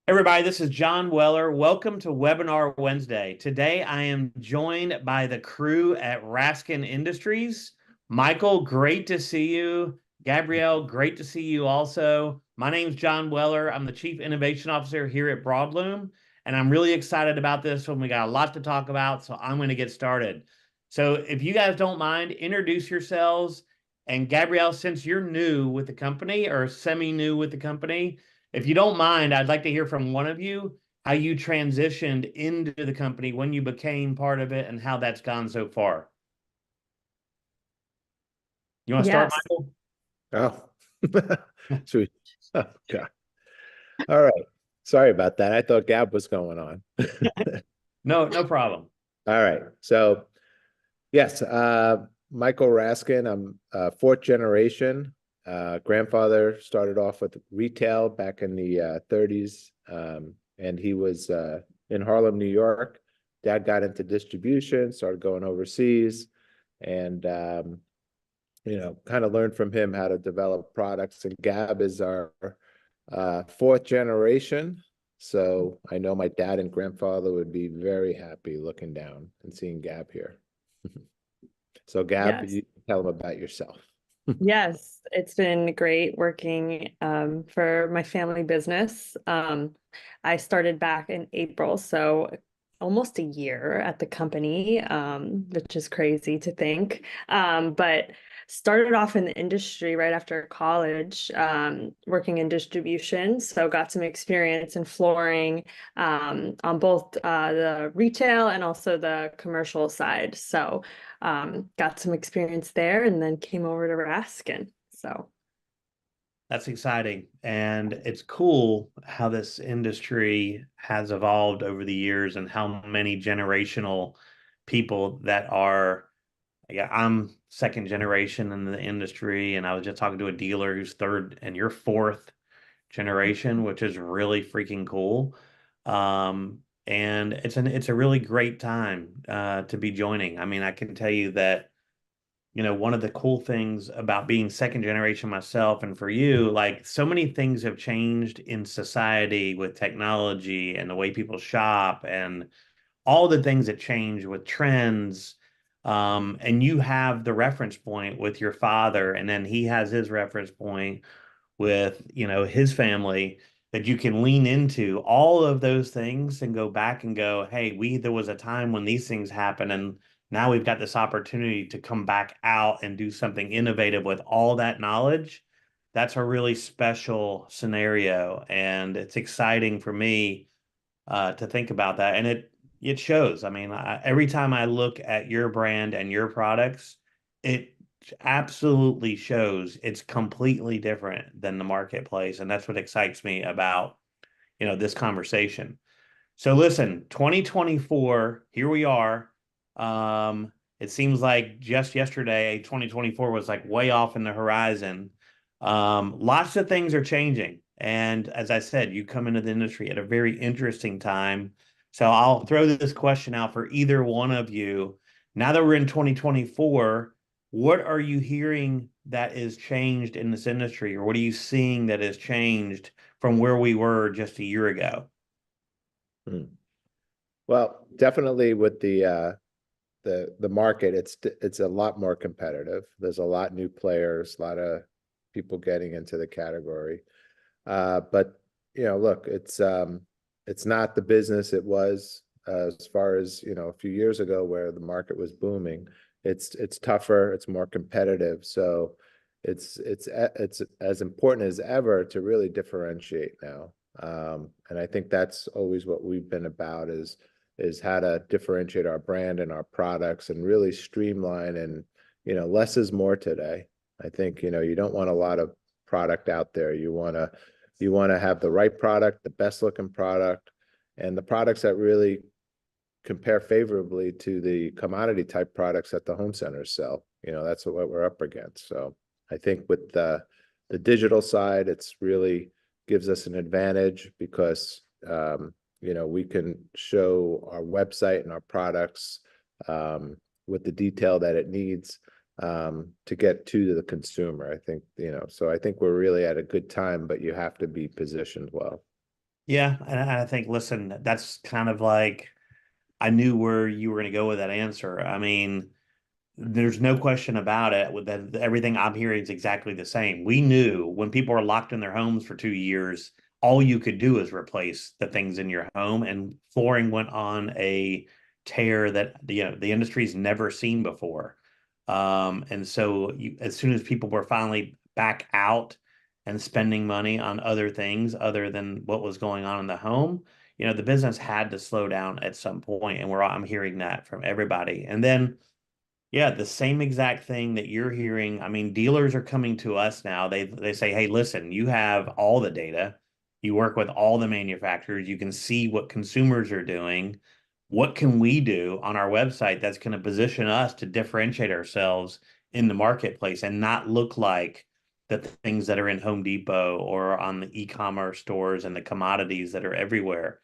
Everybody, this is John Weller. Welcome to Webinar Wednesday. Today, I am joined by the crew at Raskin Industries. Michael, great to see you. Gabrielle, great to see you also. My name's John Weller. I'm the Chief Innovation Officer here at Broadloom, and I'm really excited about this one. We got a lot to talk about, so I'm going to get started. So if you guys don't mind, introduce yourselves. And Gabrielle, since you're new with the company or semi-new with the company, if you don't mind, I'd like to hear from one of you how you transitioned into the company, when you became part of it, and how that's gone so far. You want to start, Yes. Michael? Oh, sweet. Oh, God. All right. Sorry about that. I thought Gab was going on. No, no problem. All right. So, yes, Michael Raskin. I'm fourth generation. Grandfather started off with retail back in the 30s, and he was in Harlem, New York. Dad got into distribution, started going overseas, and kind of learned from him how to develop products. And Gab is our fourth generation. So I know my dad and grandfather would be very happy looking down and seeing Gab here. So Gab, Yes. you tell them about yourself. Yes. It's been great working for my family business. I started back in April, so almost a year at the company, which is crazy to think. But started off in the industry right after college, working in distribution. So got some experience in flooring on both the retail and also the commercial side. So got some experience there and then came over to Raskin. So That's exciting. And it's cool how this industry has evolved over the years and how many generational people that are. Yeah, I'm second generation in the industry, and I was just talking to a dealer who's third, and you're fourth generation, which is really freaking cool. And it's a really great time to be joining. I mean, I can tell you that, one of the cool things about being second generation myself, and for you, like, so many things have changed in society with technology and the way people shop and all the things that change with trends. And you have the reference point with your father, and then he has his reference point with, his family, that you can lean into all of those things and go back and go, hey, there was a time when these things happened, and now we've got this opportunity to come back out and do something innovative with all that knowledge. That's a really special scenario, and it's exciting for me to think about that. And it shows. I mean, every time I look at your brand and your products, it absolutely shows it's completely different than the marketplace, and that's what excites me about this conversation. So listen, 2024, here we are. It seems like just yesterday, 2024 was like way off in the horizon. Lots of things are changing. And as I said, you come into the industry at a very interesting time. So I'll throw this question out for either one of you. Now that we're in 2024, what are you hearing that is changed in this industry, or what are you seeing that has changed from where we were just a year ago? Hmm. Well, definitely with the market, it's a lot more competitive. There's a lot new players, a lot of people getting into the category. But look, it's not the business it was as far as a few years ago where the market was booming. It's tougher, it's more competitive. So it's as important as ever to really differentiate now. And I think that's always what we've been about is how to differentiate our brand and our products and really streamline, and less is more today. I think you don't want a lot of product out there. You want to have the right product, the best looking product, and the products that really compare favorably to the commodity type products that the home centers sell. That's what we're up against. So I think with the digital side, it's really gives us an advantage because we can show our website and our products with the detail that it needs to get to the consumer. I think, so I think we're really at a good time, but you have to be positioned well. Yeah, and I think, listen, that's kind of like I knew where you were going to go with that answer. I mean, there's no question about it. With that, everything I'm hearing is exactly the same. We knew when people are locked in their homes for 2 years, all you could do is replace the things in your home, and flooring went on a tear that the industry's never seen before. And so, as soon as people were finally back out and spending money on other things other than what was going on in the home, the business had to slow down at some point, and I'm hearing that from everybody. And then yeah, the same exact thing that you're hearing. I mean, dealers are coming to us now. They say, "Hey, listen, you have all the data. You work with all the manufacturers. You can see what consumers are doing. What can we do on our website that's going to position us to differentiate ourselves in the marketplace and not look like the things that are in Home Depot or on the e-commerce stores and the commodities that are everywhere?"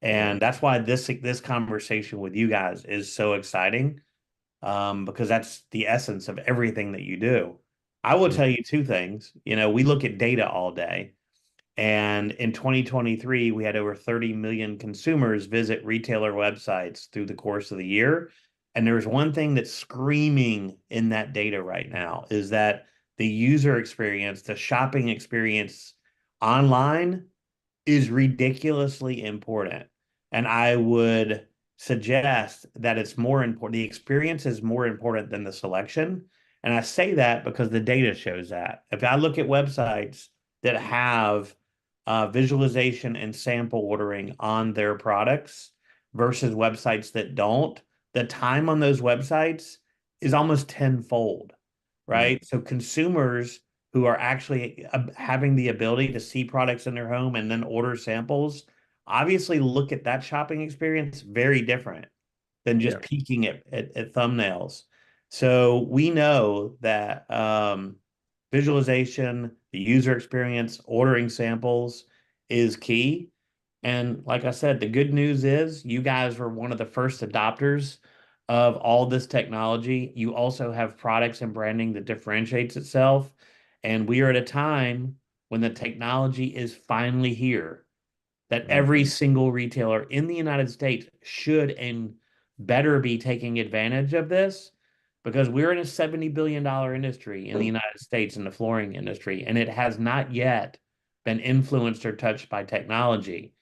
Yeah. And that's why this conversation with you guys is so exciting, because that's the essence of everything that you do. I will Mm. tell you two things. We look at data all day. And in 2023, we had over 30 million consumers visit retailer websites through the course of the year. And there's one thing that's screaming in that data right now is that the user experience, the shopping experience online is ridiculously important. And I would suggest that it's more important. The experience is more important than the selection. And I say that because the data shows that. If I look at websites that have visualization and sample ordering on their products versus websites that don't, the time on those websites is almost tenfold, Mm. right? So consumers who are actually having the ability to see products in their home and then order samples obviously look at that shopping experience very different than Yeah. just peeking at thumbnails. So we know that visualization, the user experience, ordering samples is key. And like I said, the good news is you guys were one of the first adopters of all this technology. You also have products and branding that differentiates itself. And we are at a time when the technology is finally here, that Mm. every single retailer in the United States should and better be taking advantage of this, because we're in a $70 billion industry in the United States in the flooring industry, and it has not yet been influenced or touched by technology.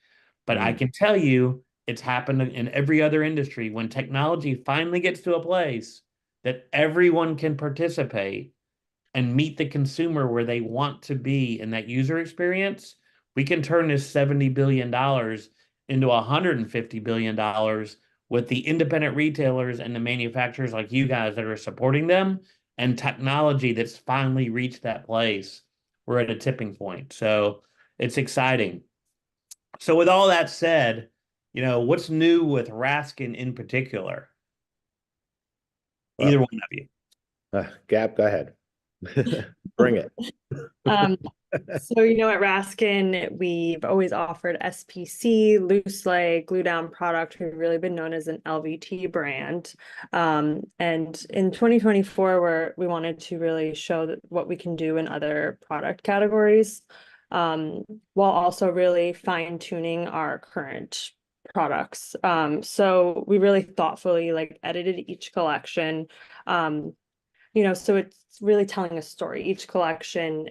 But I Mm. can tell you it's happened in every other industry. When technology finally gets to a place that everyone can participate and meet the consumer where they want to be in that user experience, we can turn this $70 billion into $150 billion with the independent retailers and the manufacturers like you guys that are supporting them, and technology that's finally reached that place. We're at a tipping point. So it's exciting. So with all that said, what's new with Raskin in particular? Either Well, one of you. Gab, go ahead. Bring it. Um, at Raskin, we've always offered SPC, loose lay, glue down product. We've really been known as an LVT brand. And in 2024, we wanted to really show what we can do in other product categories, while also really fine tuning our current products. So we really thoughtfully edited each collection. So it's really telling a story. Each collection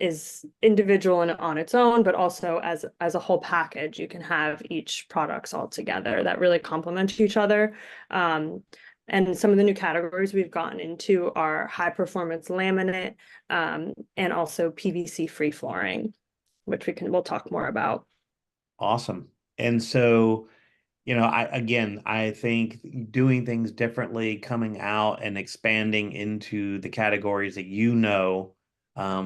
is individual and on its own, but also as a whole package, you can have each products all together that really complement each other. And some of the new categories we've gotten into are high performance laminate, and also PVC free flooring, which we'll talk more about. Awesome. And so, I think doing things differently, coming out and expanding into the categories that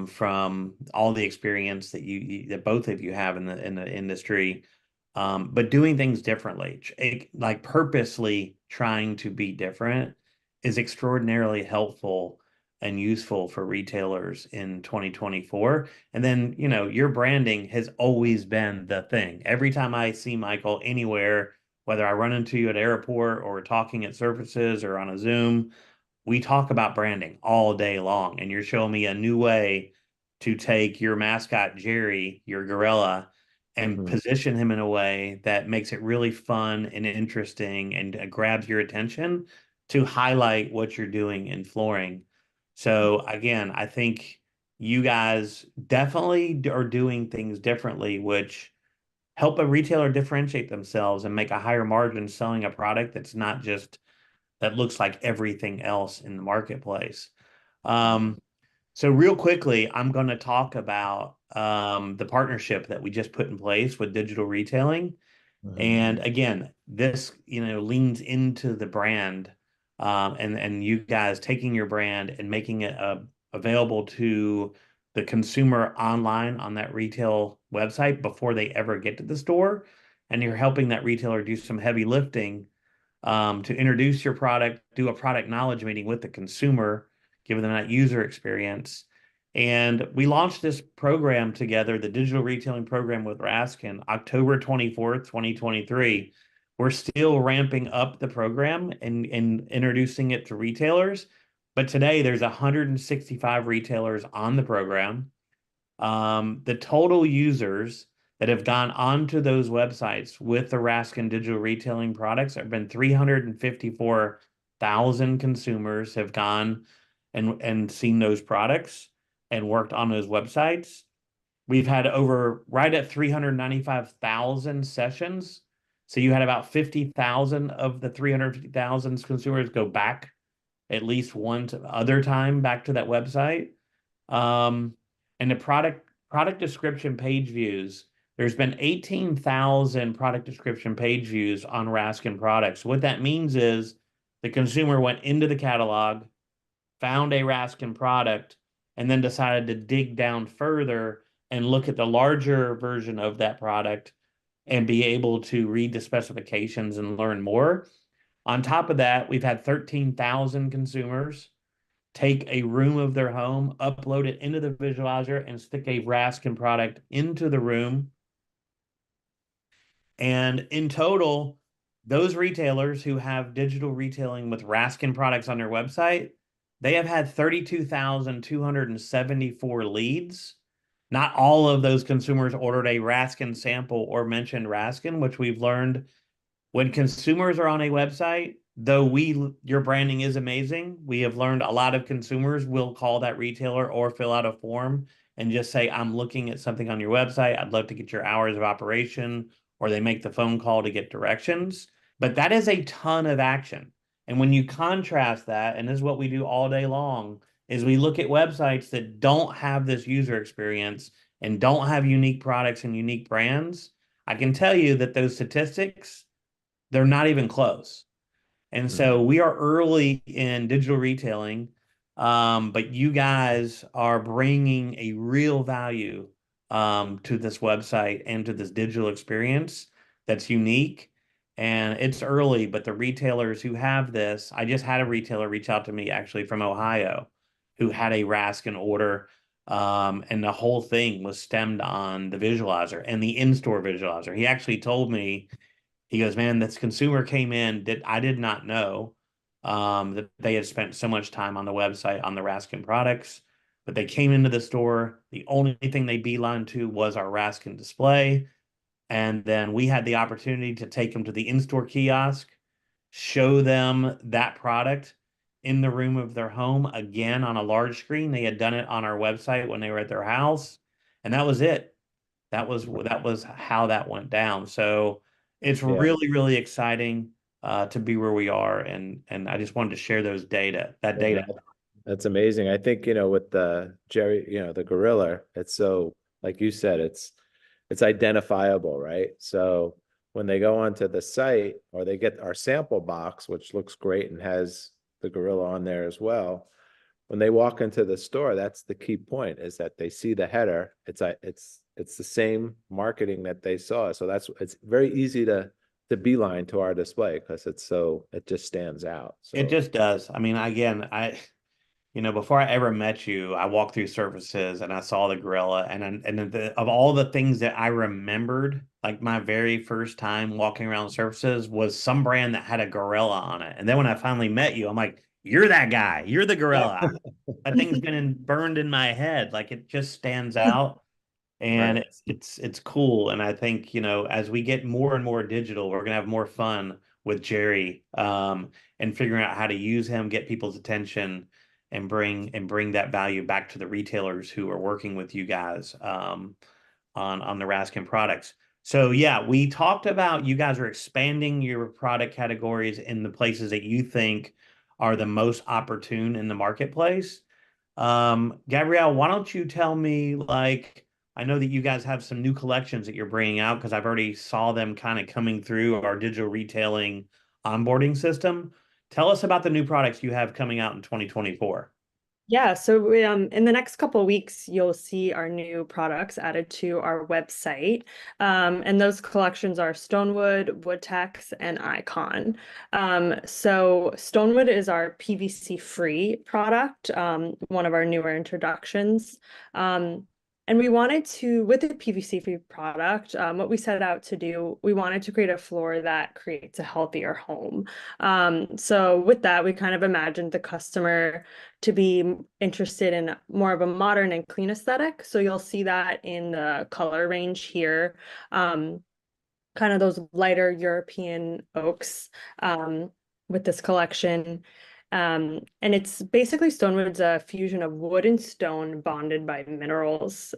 from all the experience that that both of you have in the industry, but doing things differently, like purposely trying to be different, is extraordinarily helpful and useful for retailers in 2024. And then, your branding has always been the thing. Every time I see Michael anywhere, whether I run into you at airport or talking at surfaces or on a Zoom, we talk about branding all day long. And you're showing me a new way to take your mascot, Gerry, your gorilla, and Mhm. position him in a way that makes it really fun and interesting and grabs your attention to highlight what you're doing in flooring. So again, I think you guys definitely are doing things differently, which help a retailer differentiate themselves and make a higher margin selling a product that's not just that looks like everything else in the marketplace. Um, so real quickly, I'm going to talk about the partnership that we just put in place with digital retailing. Mhm. And again, this, leans into the brand, and you guys taking your brand and making it available to the consumer online on that retail website before they ever get to the store. And you're helping that retailer do some heavy lifting to introduce your product, do a product knowledge meeting with the consumer, give them that user experience. And we launched this program together, the digital retailing program with Raskin, October 24th, 2023. We're still ramping up the program and introducing it to retailers. But today there's 165 retailers on the program. The total users that have gone onto those websites with the Raskin digital retailing products have been 354,000 consumers have gone and seen those products and worked on those websites. We've had over right at 395,000 sessions. So you had about 50,000 of the 350,000 consumers go back at least one other time back to that website. Um, and the product description page views, there's been 18,000 product description page views on Raskin products. What that means is the consumer went into the catalog, found a Raskin product, and then decided to dig down further and look at the larger version of that product and be able to read the specifications and learn more. On top of that, we've had 13,000 consumers take a room of their home, upload it into the visualizer, and stick a Raskin product into the room. And in total, those retailers who have digital retailing with Raskin products on their website, they have had 32,274 leads. Not all of those consumers ordered a Raskin sample or mentioned Raskin, which we've learned when consumers are on a website, though your branding is amazing, we have learned a lot of consumers will call that retailer or fill out a form and just say, I'm looking at something on your website. I'd love to get your hours of operation, or they make the phone call to get directions. But that is a ton of action. And when you contrast that, and this is what we do all day long, is we look at websites that don't have this user experience and don't have unique products and unique brands. I can tell you that those statistics, they're not even close. And Mhm. so we are early in digital retailing, but you guys are bringing a real value to this website and to this digital experience that's unique. And it's early, but the retailers who have this, I just had a retailer reach out to me actually from Ohio who had a Raskin order. And the whole thing was stemmed on the visualizer and the in-store visualizer. He actually told me, he goes, man, this consumer came in that I did not know that they had spent so much time on the website on the Raskin products, but they came into the store. The only thing they beeline to was our Raskin display. And then we had the opportunity to take them to the in-store kiosk, show them that product in the room of their home again on a large screen. They had done it on our website when they were at their house, and that was it. That was how that went down. So it's Yeah. really, really exciting to be where we are, and I just wanted to share that Yeah, data. that's amazing. I think, with the Gerry, the gorilla, it's so, like you said, it's identifiable, right? So when they go onto the site or they get our sample box, which looks great and has the gorilla on there as well, when they walk into the store, that's the key point, is that they see the header. It's the same marketing that they saw. So it's very easy to beeline to our display because it just stands out. It So just does. I mean, again, before I ever met you, I walked through services and I saw the gorilla, of all the things that I remembered, like my very first time walking around services was some brand that had a gorilla on it. And then when I finally met you, I'm like, you're that guy. You're the gorilla. That thing's been burned in my head. Like it just stands out. And Right. it's cool. And I think, as we get more and more digital, we're gonna have more fun with Gerry, and figuring out how to use him, get people's attention, and bring that value back to the retailers who are working with you guys, on the Raskin products. So yeah, we talked about you guys are expanding your product categories in the places that you think are the most opportune in the marketplace. Gabrielle, why don't you tell me, like, I know that you guys have some new collections that you're bringing out because I've already saw them kind of coming through our digital retailing onboarding system. Tell us about the new products you have coming out in 2024. Yeah, so in the next couple of weeks, you'll see our new products added to our website. And those collections are Stonewood, Woodtex, and Icon. So Stonewood is our PVC-free product, one of our newer introductions. And we wanted to, with the PVC-free product, what we set out to do, we wanted to create a floor that creates a healthier home. So with that, we kind of imagined the customer to be interested in more of a modern and clean aesthetic. So you'll see that in the color range here, kind of those lighter European oaks, with this collection. And it's basically Stonewood's a fusion of wood and stone bonded by minerals.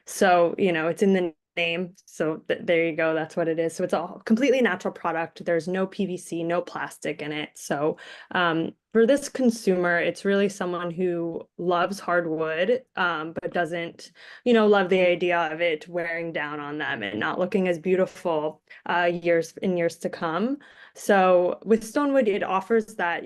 So, it's in the name. So there you go. That's what it is. So it's a completely natural product. There's no PVC, no plastic in it. So for this consumer, it's really someone who loves hardwood, but doesn't, love the idea of it wearing down on them and not looking as beautiful years to come. So with Stonewood, it offers that,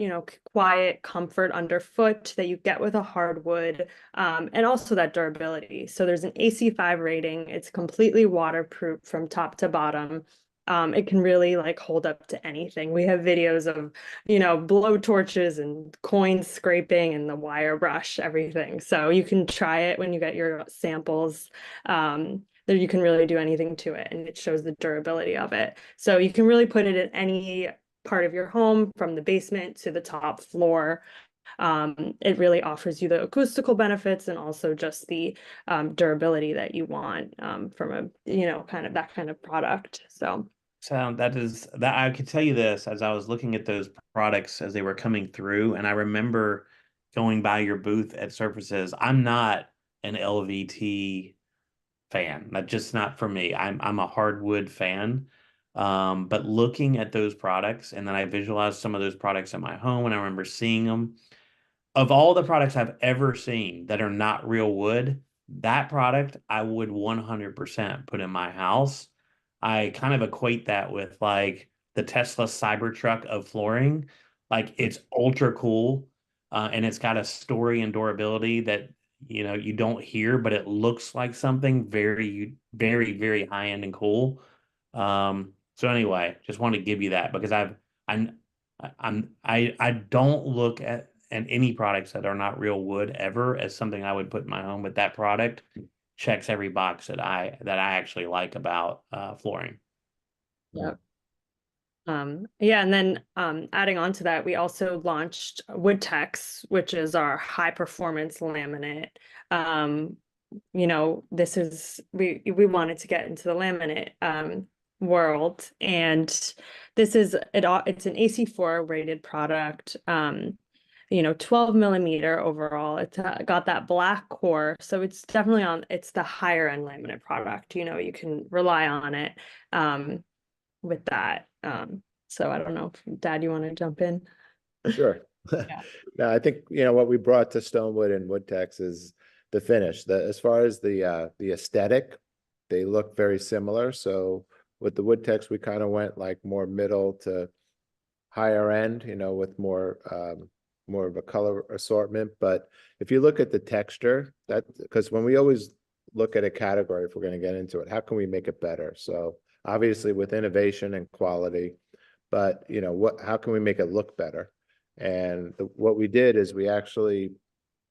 quiet comfort underfoot that you get with a hardwood, and also that durability. So there's an AC5 rating. It's completely waterproof from top to bottom. It can really hold up to anything. We have videos of, blow torches and coins scraping and the wire brush, everything. So you can try it when you get your samples. There you can really do anything to it, and it shows the durability of it. So you can really put it in any part of your home, from the basement to the top floor. It really offers you the acoustical benefits and also just the durability that you want, from kind of that kind of product. So That I could tell you this as I was looking at those products as they were coming through, and I remember going by your booth at Surfaces. I'm not an LVT fan. That's just not for me. I'm a hardwood fan. But looking at those products, and then I visualized some of those products at my home, and I remember seeing them. Of all the products I've ever seen that are not real wood, that product I would 100% put in my house. I kind of equate that with like the Tesla Cybertruck of flooring. Like it's ultra cool, and it's got a story and durability that you don't hear, but it looks like something very, very, very high end and cool. So anyway, just want to give you that because I'm I don't look at any products that are not real wood ever as something I would put in my home, but that product checks every box that I actually like about flooring. yeah. Yeah, and then adding on to that, we also launched Woodtex, which is our high performance laminate. This is we wanted to get into the laminate world, and this is it's an AC4 rated product. 12 millimeter overall. It's got that black core, so it's definitely it's the higher end laminate product. You can rely on it. With that. So I don't know if Dad, you want to jump in? Sure. Yeah. No, I think, what we brought to Stonewood and Woodtex is the finish. As far as the aesthetic, they look very similar. So with the Woodtex, we kind of went like more middle to higher end, with more of a color assortment. But if you look at the texture, because when we always look at a category, if we're going to get into it, how can we make it better? So obviously with innovation and quality, but how can we make it look better? And what we did is we actually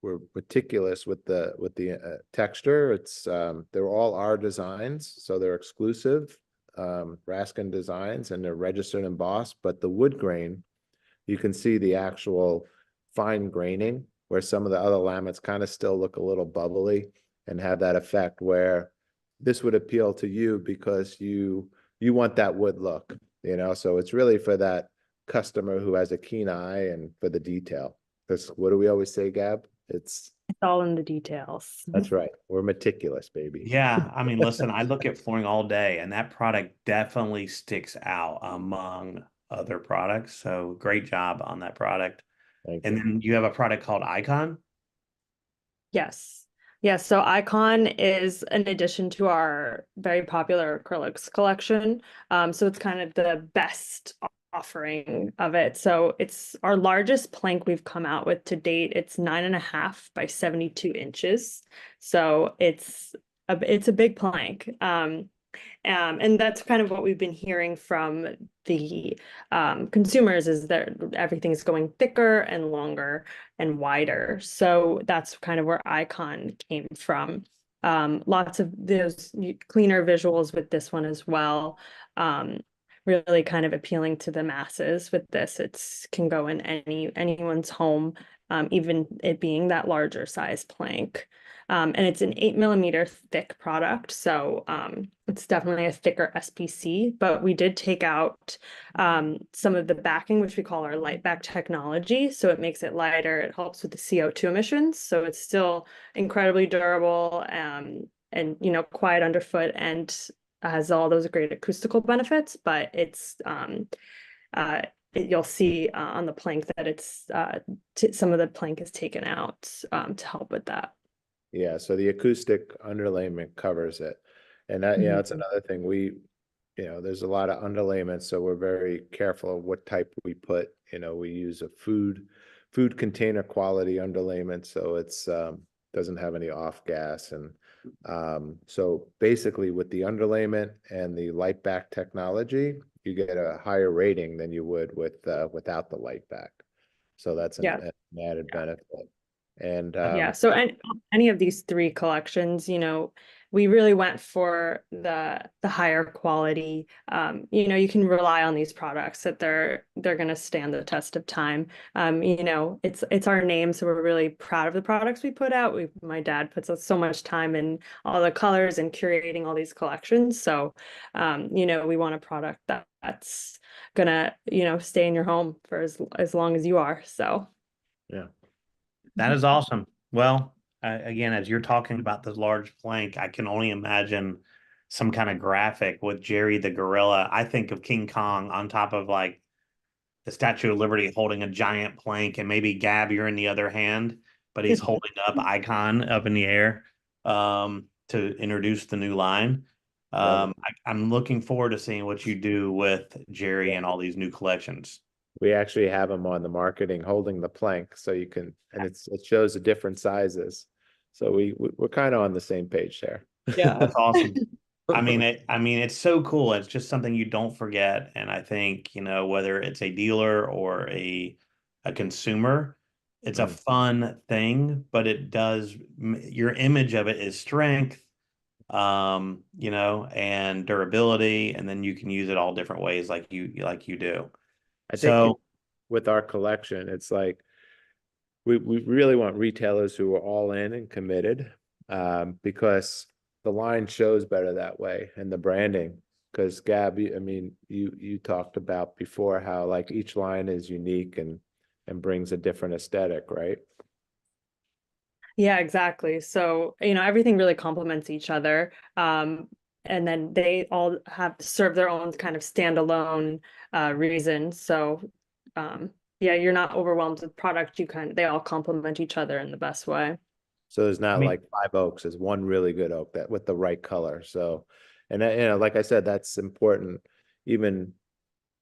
were meticulous with the texture. It's they're all our designs, so they're exclusive Raskin designs, and they're registered and embossed. But the wood grain, you can see the actual fine graining, where some of the other laminates kind of still look a little bubbly. and have that effect where this would appeal to you because you want that wood look, you know? So it's really for that customer who has a keen eye and for the detail. Because what do we always say, Gab? It's all in the details. That's right. We're meticulous, baby. Yeah, I mean, listen, I look at flooring all day, and that product definitely sticks out among other products. So great job on that product. Thank And you. then you have a product called Icon. Yes. Yes. So Icon is an addition to our very popular acrylics collection. So it's kind of the best offering of it. So it's our largest plank we've come out with to date. It's 9.5 by 72 inches. So it's a big plank. And that's kind of what we've been hearing from the consumers is that everything's going thicker and longer and wider. So that's kind of where Icon came from. Lots of those cleaner visuals with this one as well. Really kind of appealing to the masses with this. It's can go in anyone's home, even it being that larger size plank. And it's an 8 millimeter thick product. So it's definitely a thicker SPC, but we did take out some of the backing, which we call our light back technology. So it makes it lighter. It helps with the CO2 emissions. So it's still incredibly durable and, you know, quiet underfoot and has all those great acoustical benefits, but it's you'll see on the plank that it's some of the plank is taken out to help with that. Yeah, so the acoustic underlayment covers it. And that, you know, it's another thing you know, there's a lot of underlayment, so we're very careful of what type we put. You know, we use a food container quality underlayment, so it's doesn't have any off gas. And so basically with the underlayment and the light back technology, you get a higher rating than you would with without the light back. So that's an added benefit. And Yeah, so any of these three collections, you know, we really went for the higher quality. You know, you can rely on these products that they're going to stand the test of time. You know, it's our name, so we're really proud of the products we put out. My dad puts so much time in all the colors and curating all these collections. So, you know, we want a product that's gonna, you know, stay in your home for as long as you are. So. yeah. That is awesome. Well, again, as you're talking about this large plank, I can only imagine some kind of graphic with Gerry the Gorilla. I think of King Kong on top of like the Statue of Liberty holding a giant plank, and maybe Gab, you're in the other hand, but he's holding up Icon up in the air to introduce the new line. I'm looking forward to seeing what you do with Gerry and all these new collections. We actually have them on the marketing holding the plank, so you can, and it shows the different sizes. So we're kind of on the same page there. Yeah. That's awesome. I mean, it's so cool. It's just something you don't forget. And I think, you know, whether it's a dealer or a consumer, it's a fun thing, but it does your image of it is strength, you know, and durability, and then you can use it all different ways like you do. I think So with our collection, it's like we really want retailers who are all in and committed, because the line shows better that way, and the branding. Because Gab, I mean, you talked about before how like each line is unique and brings a different aesthetic, right? Yeah, exactly. So, you know, everything really complements each other. And then they all have serve their own kind of standalone reason. So, yeah, you're not overwhelmed with product. They all complement each other in the best way. So there's I not mean, like five oaks, there's one really good oak that with the right color. So, and that, you know, like I said, that's important. Even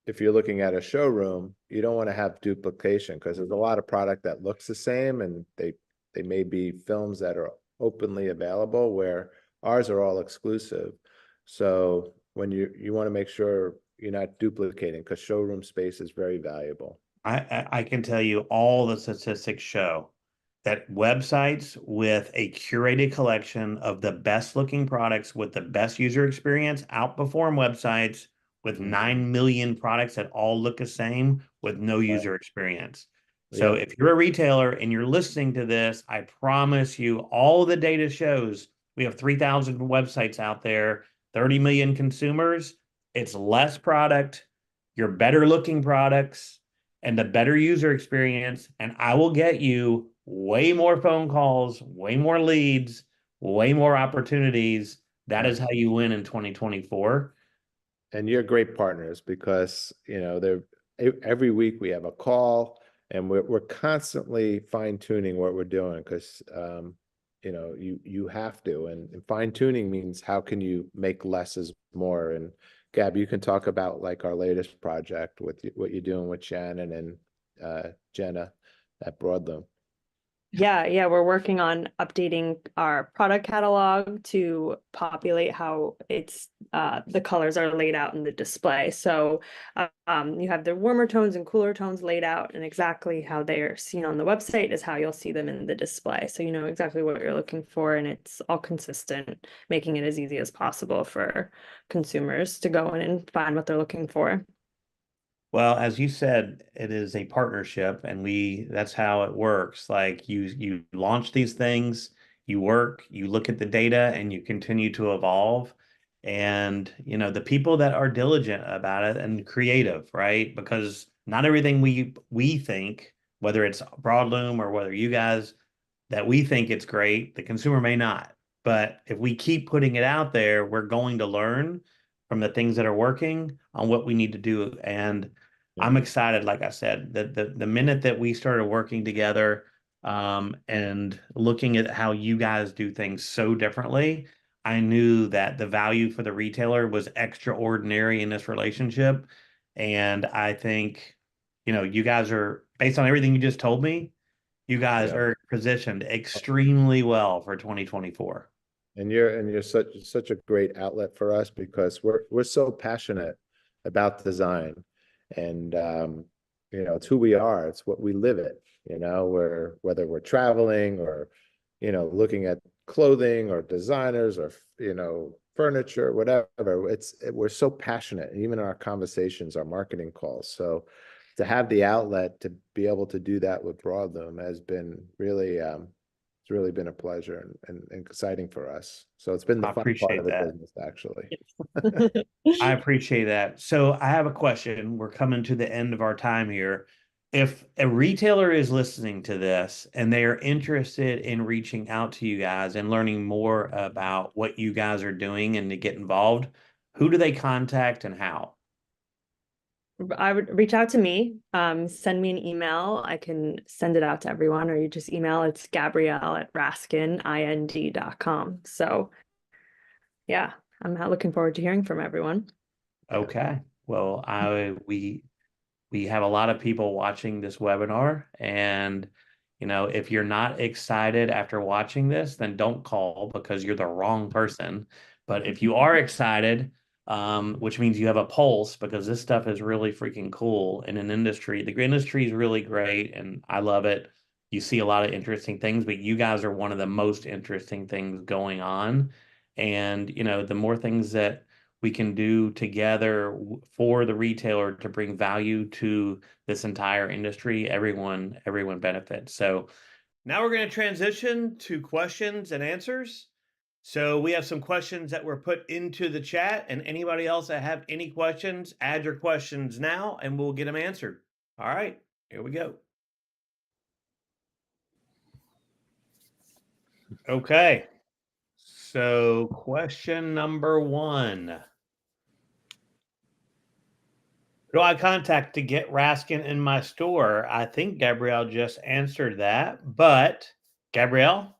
if you're looking at a showroom, you don't want to have duplication because there's a lot of product that looks the same, and they may be films that are openly available where ours are all exclusive. So when you want to make sure you're not duplicating, because showroom space is very valuable. I can tell you all the statistics show that websites with a curated collection of the best looking products with the best user experience outperform websites with 9 million products that all look the same with no Right. user experience. So Yep. if you're a retailer and you're listening to this, I promise you all the data shows we have 3,000 websites out there, 30 million consumers. It's less product, your better looking products, and the better user experience. And I will get you way more phone calls, way more leads, way more opportunities. That is Right. how you win in 2024. And you're great partners because, they're every week we have a call and we're constantly fine tuning what we're doing because, you have to, and fine tuning means how can you make less is more. And Gab, you can talk about like our latest project with what you're doing with Shannon and Jenna at Broadloom. Yeah, we're working on updating our product catalog to populate how it's the colors are laid out in the display. So you have the warmer tones and cooler tones laid out, and exactly how they are seen on the website is how you'll see them in the display. So you know exactly what you're looking for, and it's all consistent, making it as easy as possible for consumers to go in and find what they're looking for. Well, as you said, it is a partnership and that's how it works. Like you launch these things, you work, you look at the data and you continue to evolve. And the people that are diligent about it and creative, right? Because not everything we think, whether it's Broadloom or whether you guys that we think it's great, the consumer may not. But if we keep putting it out there, we're going to learn from the things that are working on what we need to do. And Yeah. I'm excited, like I said, that the minute that we started working together and looking at how you guys do things so differently, I knew that the value for the retailer was extraordinary in this relationship. And I think, you guys are, based on everything you just told me, you guys Yeah. are positioned extremely well for 2024. And you're such a great outlet for us because we're so passionate about design, and it's who we are. It's what we live it. Whether we're traveling or looking at clothing or designers or furniture, whatever. We're so passionate, even in our conversations, our marketing calls. So to have the outlet to be able to do that with Broadloom has been really it's really been a pleasure and exciting for us. So it's been the I fun part of appreciate the that. business, actually. I appreciate that. So I have a question. We're coming to the end of our time here. If a retailer is listening to this and they are interested in reaching out to you guys and learning more about what you guys are doing and to get involved, who do they contact and how? I would reach out to me, send me an email. I can send it out to everyone, or you just email. It's Gabrielle at raskinind.com. So yeah, I'm not looking forward to hearing from everyone. Okay. Well, we have a lot of people watching this webinar, and if you're not excited after watching this, then don't call because you're the wrong person. But if you are excited, which means you have a pulse, because this stuff is really freaking cool in an industry. The industry is really great and I love it. You see a lot of interesting things, but you guys are one of the most interesting things going on. And the more things that we can do together for the retailer to bring value to this entire industry, everyone benefits. So now we're going to transition to questions and answers. So we have some questions that were put into the chat, and anybody else that have any questions, add your questions now and we'll get them answered. All right, here we go. Okay. So question number 1. Who do I contact to get Raskin in my store? I think Gabrielle just answered that, but Gabrielle?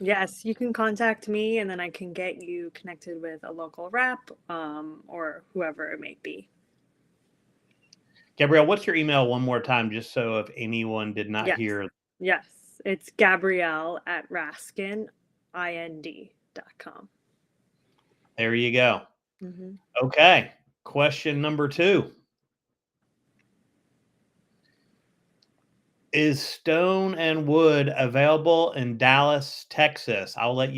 Yes, you can contact me and then I can get you connected with a local rep, or whoever it may be. Gabrielle, what's your email one more time, just so if anyone did not Yes. hear? Yes, it's Gabrielle at raskinind.com. There you go. Mm-hmm. Okay. Question number 2. Is stone and wood available in Dallas, Texas? I'll let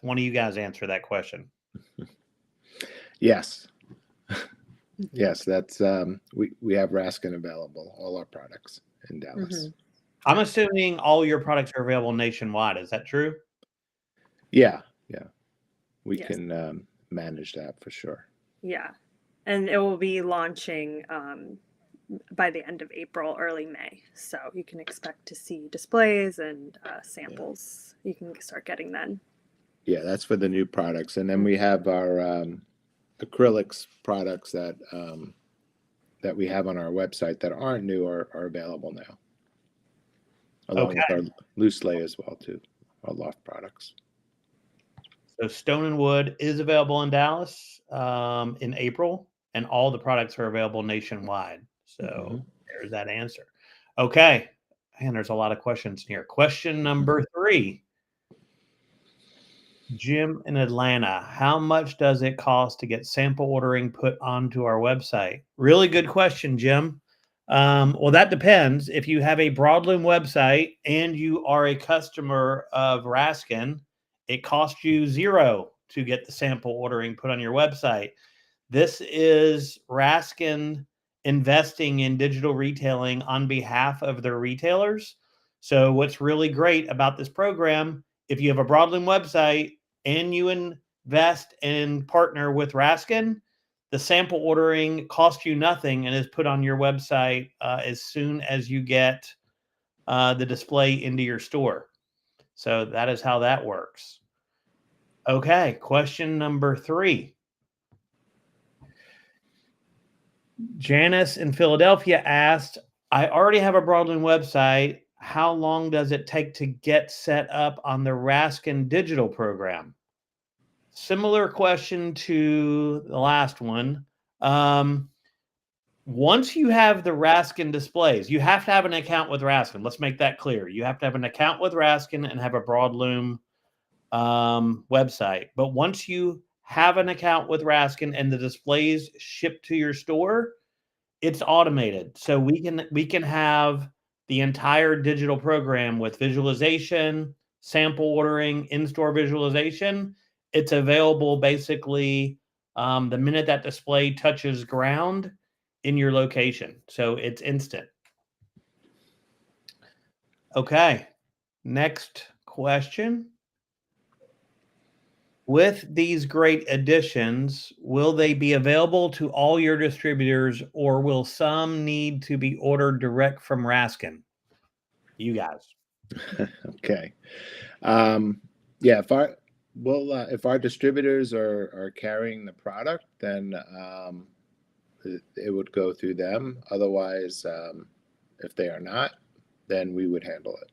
one of you guys answer that question. Yes. Yes, that's we have Raskin available, all our products in Dallas. I'm assuming all your products are available nationwide. Is that true? Yeah, yeah. We Yes. can manage that for sure. Yeah. And it will be launching by the end of April, early May. So you can expect to see displays and samples. You can start getting then. Yeah, that's for the new products. And then we have our acrylics products that we have on our website that aren't new are available now, along Okay. with our loose lay as well too, our loft products. So Stone and Wood is available in Dallas in April, and all the products are available nationwide. So there's that answer. Okay. And there's a lot of questions here. Question number 3. Jim in Atlanta, how much does it cost to get sample ordering put onto our website? Really good question, Jim. Well, that depends. If you have a Broadloom website and you are a customer of Raskin, it costs you $0 to get the sample ordering put on your website. This is Raskin investing in digital retailing on behalf of their retailers. So, what's really great about this program, if you have a Broadloom website and you invest and partner with Raskin, the sample ordering costs you nothing and is put on your website as soon as you get the display into your store. So, that is how that works. Okay, question number 3. Janice in Philadelphia asked, I already have a Broadloom website. How long does it take to get set up on the Raskin digital program? Similar question to the last one. Once you have the Raskin displays, you have to have an account with Raskin. Let's make that clear. You have to have an account with Raskin and have a Broadloom website. But once you have an account with Raskin and the displays ship to your store, it's automated. So we can have the entire digital program with visualization, sample ordering, in-store visualization. It's available basically the minute that display touches ground in your location. So it's instant. Okay. Next question. With these great additions, will they be available to all your distributors or will some need to be ordered direct from Raskin? You guys. Okay. Yeah, if our distributors are carrying the product, then it would go through them. Otherwise, if they are not, then we would handle it.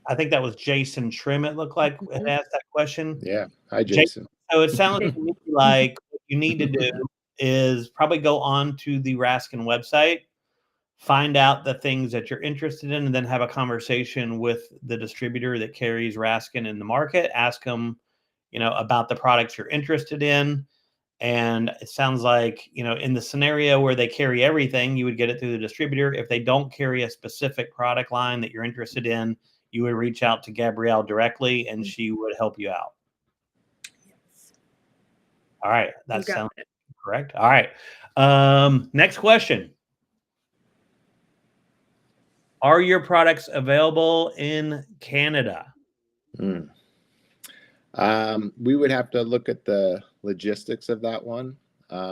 I think that was Jason Trim, it looked like, had asked that question. Yeah. Hi, Jason. So it sounds to me like what you need to do is probably go on to the Raskin website, find out the things that you're interested in, and then have a conversation with the distributor that carries Raskin in the market. Ask them, about the products you're interested in. And it sounds like, in the scenario where they carry everything, you would get it through the distributor. If they don't carry a specific product line that you're interested in, you would reach out to Gabrielle directly and she would help you out. Yes. All right. That You got sounds it. correct. All right. Next question. Are your products available in Canada? We would have to look at the logistics of that one.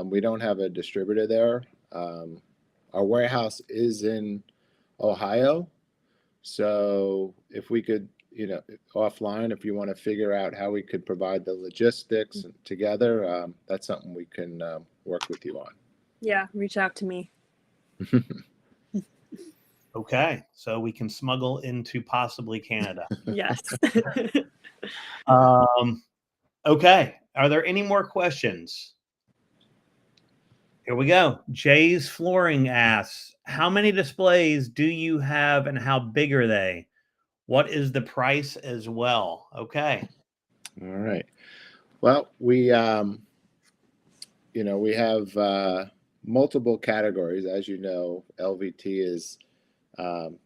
We don't have a distributor there. Our warehouse is in Ohio. So if we could, offline, if you want to figure out how we could provide the logistics together, that's something we can work with you on. Yeah, reach out to me. Okay. So we can smuggle into possibly Canada. Yes. Okay. Are there any more questions? Here we go. Jay's Flooring asks, how many displays do you have and how big are they? What is the price as well? Okay. All right. Well, we have multiple categories. As you know, LVT has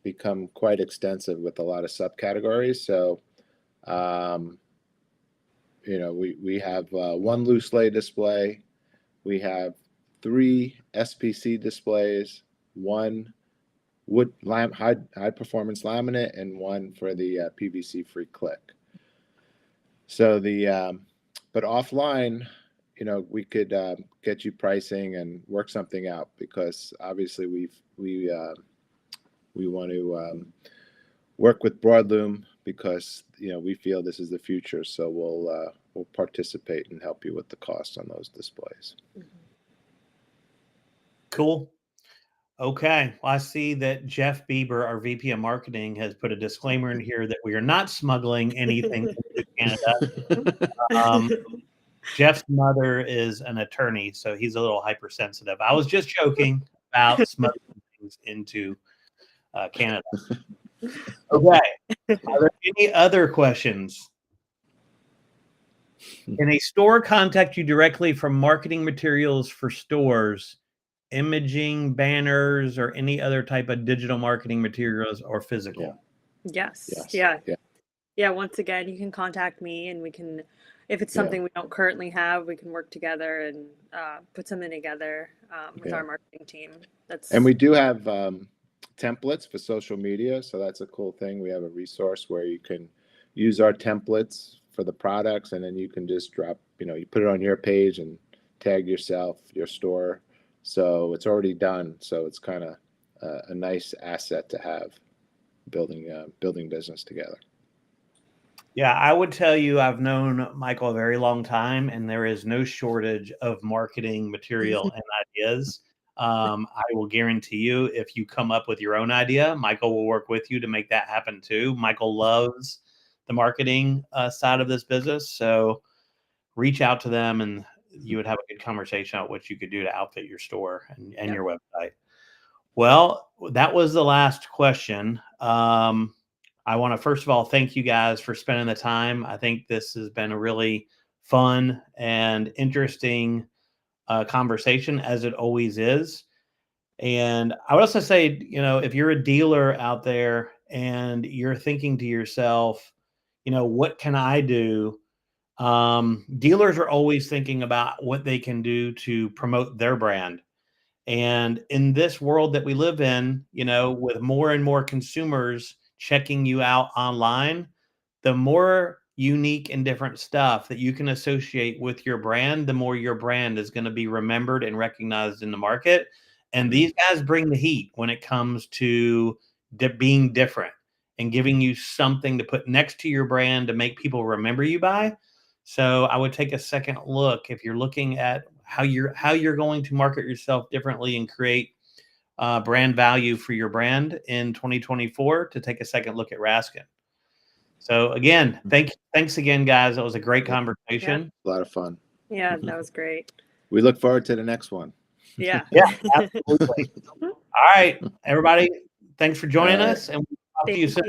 become quite extensive with a lot of subcategories. So, we have one loose lay display. We have 3 SPC displays, 1 high performance laminate and one for the PVC free click. So but offline, we could get you pricing and work something out, because obviously we want to work with Broadloom, because we feel this is the future. So we'll participate and help you with the cost on those displays. Cool. Okay. Well, I see that Jeff Bieber, our VP of Marketing, has put a disclaimer in here that we are not smuggling anything into Canada. Jeff's mother is an attorney, so he's a little hypersensitive. I was just joking about smuggling things into Canada. Okay. Are there any other questions? Can a store contact you directly from marketing materials for stores, imaging, banners, or any other type of digital marketing materials or physical? Yes. Yes. Yeah. Once again, you can contact me, and we can, if it's something we don't currently have, we can work together and put something together with our marketing team. And we do have templates for social media, so that's a cool thing. We have a resource where you can use our templates for the products, and then you can just drop, you put it on your page and tag yourself, your store. So it's already done. So it's kind of a nice asset to have building business together. Yeah, I would tell you I've known Michael a very long time, and there is no shortage of marketing material and ideas. I will guarantee you, if you come up with your own idea, Michael will work with you to make that happen too. Michael loves the marketing side of this business, so reach out to them, and you would have a good conversation about what you could do to outfit your store and your website. Well, that was the last question. I want to, first of all, thank you guys for spending the time. I think this has been a really fun and interesting conversation, as it always is. And I would also say, if you're a dealer out there and you're thinking to yourself, what can I do? Dealers are always thinking about what they can do to promote their brand. And in this world that we live in, with more and more consumers checking you out online, the more unique and different stuff that you can associate with your brand, the more your brand is going to be remembered and recognized in the market. And these guys bring the heat when it comes to being different and giving you something to put next to your brand to make people remember you by. So I would take a second look, if you're looking at how you're going to market yourself differently and create brand value for your brand in 2024, to take a second look at Raskin. So again, thanks again, guys. That was a great conversation. A lot of fun. Yeah, that was great. We look forward to the next one. Yeah. Yeah, absolutely. All right, everybody. Thanks for joining us, and we'll talk to you soon.